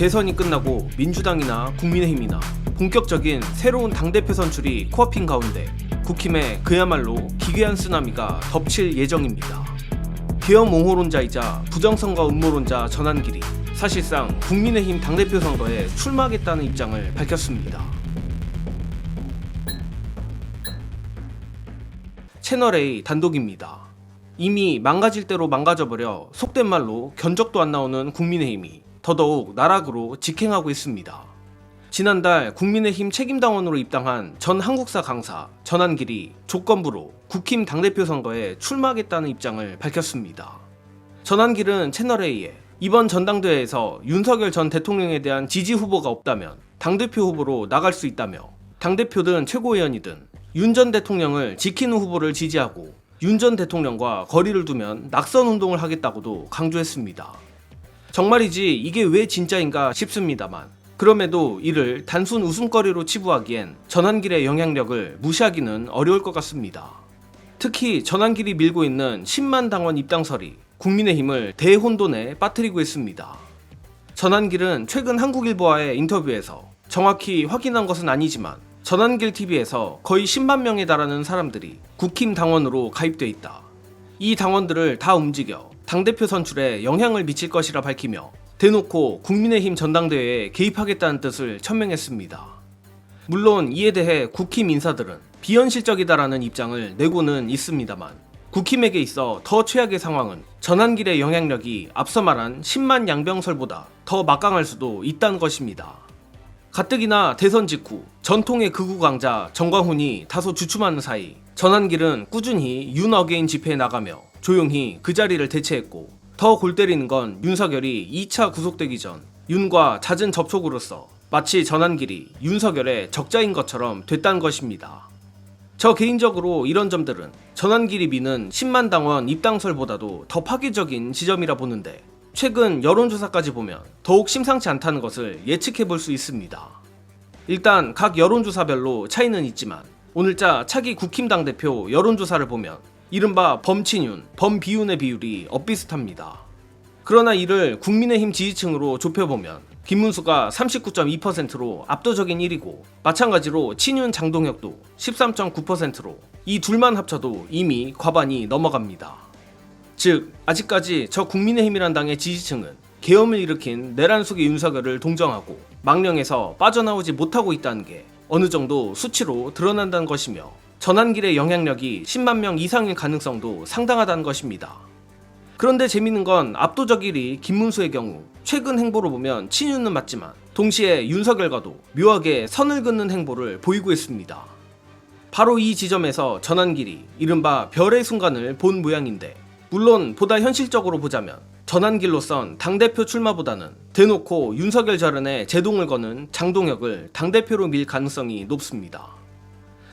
대선이 끝나고 민주당이나 국민의힘이나 본격적인 새로운 당대표 선출이 코앞인 가운데 국힘에 그야말로 기괴한 쓰나미가 덮칠 예정입니다. 계엄 옹호론자이자 부정선거 음모론자 전한길이 사실상 국민의힘 당대표 선거에 출마하겠다는 입장을 밝혔습니다. 채널A 단독입니다. 이미 망가질 대로 망가져버려 속된 말로 견적도 안 나오는 국민의힘이 더더욱 나락으로 직행하고 있습니다. 지난달 국민의힘 책임당원으로 입당한 전 한국사 강사 전한길이 조건부로 국힘 당대표 선거에 출마하겠다는 입장을 밝혔습니다. 전한길은 채널A에 이번 전당대회에서 윤석열 전 대통령에 대한 지지 후보가 없다면 당대표 후보로 나갈 수 있다며 당대표든 최고위원이든 윤 전 대통령을 지키는 후보를 지지하고 윤 전 대통령과 거리를 두면 낙선 운동을 하겠다고도 강조했습니다. 정말이지 이게 왜 진짜인가 싶습니다만 그럼에도 이를 단순 웃음거리로 치부하기엔 전한길의 영향력을 무시하기는 어려울 것 같습니다. 특히 전한길이 밀고 있는 10만 당원 입당설이 국민의힘을 대혼돈에 빠뜨리고 있습니다. 전한길은 최근 한국일보와의 인터뷰에서 정확히 확인한 것은 아니지만 전한길TV에서 거의 10만 명에 달하는 사람들이 국힘 당원으로 가입돼 있다. 이 당원들을 다 움직여 당대표 선출에 영향을 미칠 것이라 밝히며 대놓고 국민의힘 전당대회에 개입하겠다는 뜻을 천명했습니다. 물론 이에 대해 국힘 인사들은 비현실적이다라는 입장을 내고는 있습니다만 국힘에게 있어 더 최악의 상황은 전한길의 영향력이 앞서 말한 10만 양병설보다 더 막강할 수도 있다는 것입니다. 가뜩이나 대선 직후 전통의 극우 강자 정광훈이 다소 주춤하는 사이 전한길은 꾸준히 윤 어게인 집회에 나가며 조용히 그 자리를 대체했고 더 골 때리는 건 윤석열이 2차 구속되기 전 윤과 잦은 접촉으로써 마치 전한길이 윤석열의 적자인 것처럼 됐다는 것입니다. 저 개인적으로 이런 점들은 전한길이 미는 10만 당원 입당설보다도 더 파괴적인 지점이라 보는데 최근 여론조사까지 보면 더욱 심상치 않다는 것을 예측해 볼 수 있습니다. 일단 각 여론조사별로 차이는 있지만 오늘자 차기 국힘 당대표 여론조사를 보면 이른바 범친윤, 범비윤의 비율이 엇비슷합니다. 그러나 이를 국민의힘 지지층으로 좁혀보면 김문수가 39.2%로 압도적인 1위고 마찬가지로 친윤 장동혁도 13.9%로 이 둘만 합쳐도 이미 과반이 넘어갑니다. 즉 아직까지 저 국민의힘이란 당의 지지층은 계엄을 일으킨 내란 속의 윤석열을 동정하고 망령에서 빠져나오지 못하고 있다는 게 어느 정도 수치로 드러난다는 것이며 전한길의 영향력이 10만 명 이상일 가능성도 상당하다는 것입니다. 그런데 재밌는 건 압도적 1위 김문수의 경우 최근 행보로 보면 친윤은 맞지만 동시에 윤석열과도 묘하게 선을 긋는 행보를 보이고 있습니다. 바로 이 지점에서 전한길이 이른바 별의 순간을 본 모양인데 물론 보다 현실적으로 보자면 전한길로선 당대표 출마보다는 대놓고 윤석열 절연에 제동을 거는 장동혁을 당대표로 밀 가능성이 높습니다.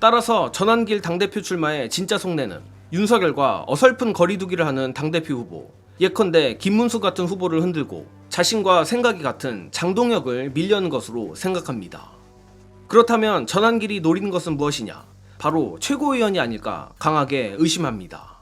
따라서 전한길 당대표 출마의 진짜 속내는 윤석열과 어설픈 거리두기를 하는 당대표 후보, 예컨대 김문수 같은 후보를 흔들고 자신과 생각이 같은 장동혁을 밀려는 것으로 생각합니다. 그렇다면 전한길이 노리는 것은 무엇이냐? 바로 최고위원이 아닐까 강하게 의심합니다.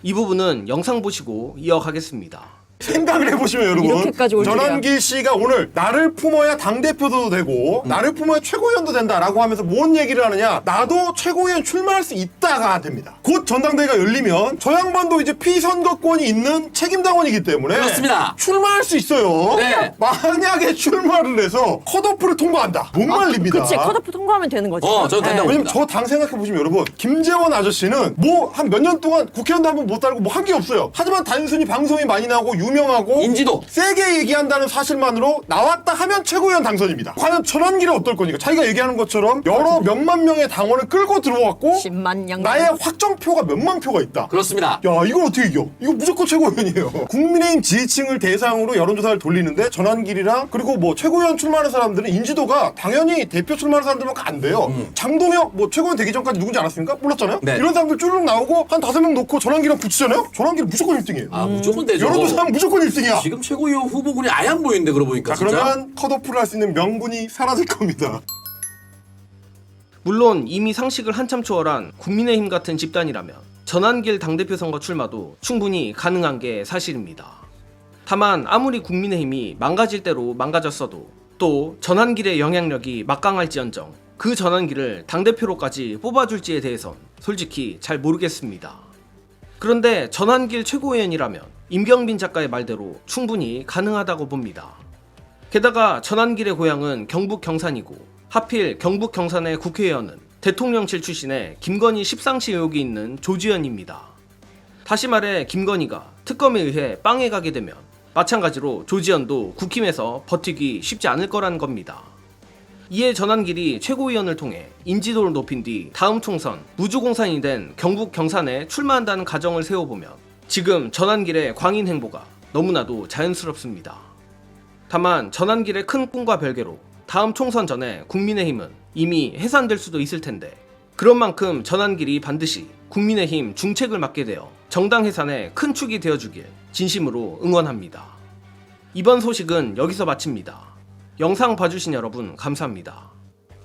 이 부분은 영상 보시고 이어가겠습니다. 생각을 해보시면 여러분 이렇게까지 올 줄이야. 전한길 씨가 오늘 나를 품어야 당대표도 되고 나를 품어야 최고위원도 된다라고 하면서 뭔 얘기를 하느냐, 나도 최고위원 출마할 수 있다가 됩니다. 곧 전당대회가 열리면 저 양반도 이제 피선거권이 있는 책임당원이기 때문에 그렇습니다. 출마할 수 있어요. 네. 만약에 출마를 해서 컷오프를 통과한다, 못 말립니다. 그치, 컷오프 통과하면 되는 거지. 저는 된다고 왜냐면 저 당 생각해보시면 여러분, 김재원 아저씨는 뭐 한 몇 년 동안 국회의원도 한 번 못 달고 뭐 한 게 없어요. 하지만 단순히 방송이 많이 나오고 유명하고 인지도 세게 얘기한다는 사실만으로 나왔다 하면 최고위원 당선입니다. 과연 전한길은 어떨 거니까 자기가 얘기하는 것처럼 여러 몇만 명의 당원을 끌고 들어왔고 10만 양. 나의 확정표가 몇만 표가 있다. 그렇습니다. 야, 이걸 어떻게 이겨? 이거 무조건 최고위원이에요. 국민의힘 지지층을 대상으로 여론조사를 돌리는데 전한길이랑 그리고 뭐 최고위원 출마하는 사람들은 인지도가 당연히 대표 출마하는 사람들밖에 안 돼요. 장동혁 뭐 최고위원 되기 전까지 누군지 알았습니까? 몰랐잖아요. 네. 이런 사람들 쭈르륵 나오고 한 5명 놓고 전한길이랑 붙이잖아요. 전한길 무조건 1등이에요. 아 무조건 되죠. 여론조사는 무조건 1등이야. 지금 최고위원 후보군이 아예 안 보이는데 그러고 보니까 자, 진짜. 그러면 컷오프를 할 수 있는 명분이 사라질 겁니다. 물론 이미 상식을 한참 초월한 국민의힘 같은 집단이라면 전한길 당대표 선거 출마도 충분히 가능한 게 사실입니다. 다만 아무리 국민의힘이 망가질 대로 망가졌어도 또 전환길의 영향력이 막강할지언정 그 전환길을 당대표로까지 뽑아줄지에 대해선 솔직히 잘 모르겠습니다. 그런데 전환길 최고위원이라면 임경빈 작가의 말대로 충분히 가능하다고 봅니다. 게다가 전환길의 고향은 경북 경산이고 하필 경북 경산의 국회의원은 대통령실 출신의 김건희 십상시 의혹이 있는 조지현입니다. 다시 말해 김건희가 특검에 의해 빵에 가게 되면 마찬가지로 조지현도 국힘에서 버티기 쉽지 않을 거라는 겁니다. 이에 전환길이 최고위원을 통해 인지도를 높인 뒤 다음 총선 무주공산이 된 경북 경산에 출마한다는 가정을 세워보면 지금 전환길의 광인 행보가 너무나도 자연스럽습니다. 다만 전환길의 큰 꿈과 별개로 다음 총선 전에 국민의힘은 이미 해산될 수도 있을 텐데 그런 만큼 전환길이 반드시 국민의힘 중책을 맡게 되어 정당 해산에 큰 축이 되어주길 진심으로 응원합니다. 이번 소식은 여기서 마칩니다. 영상 봐주신 여러분 감사합니다.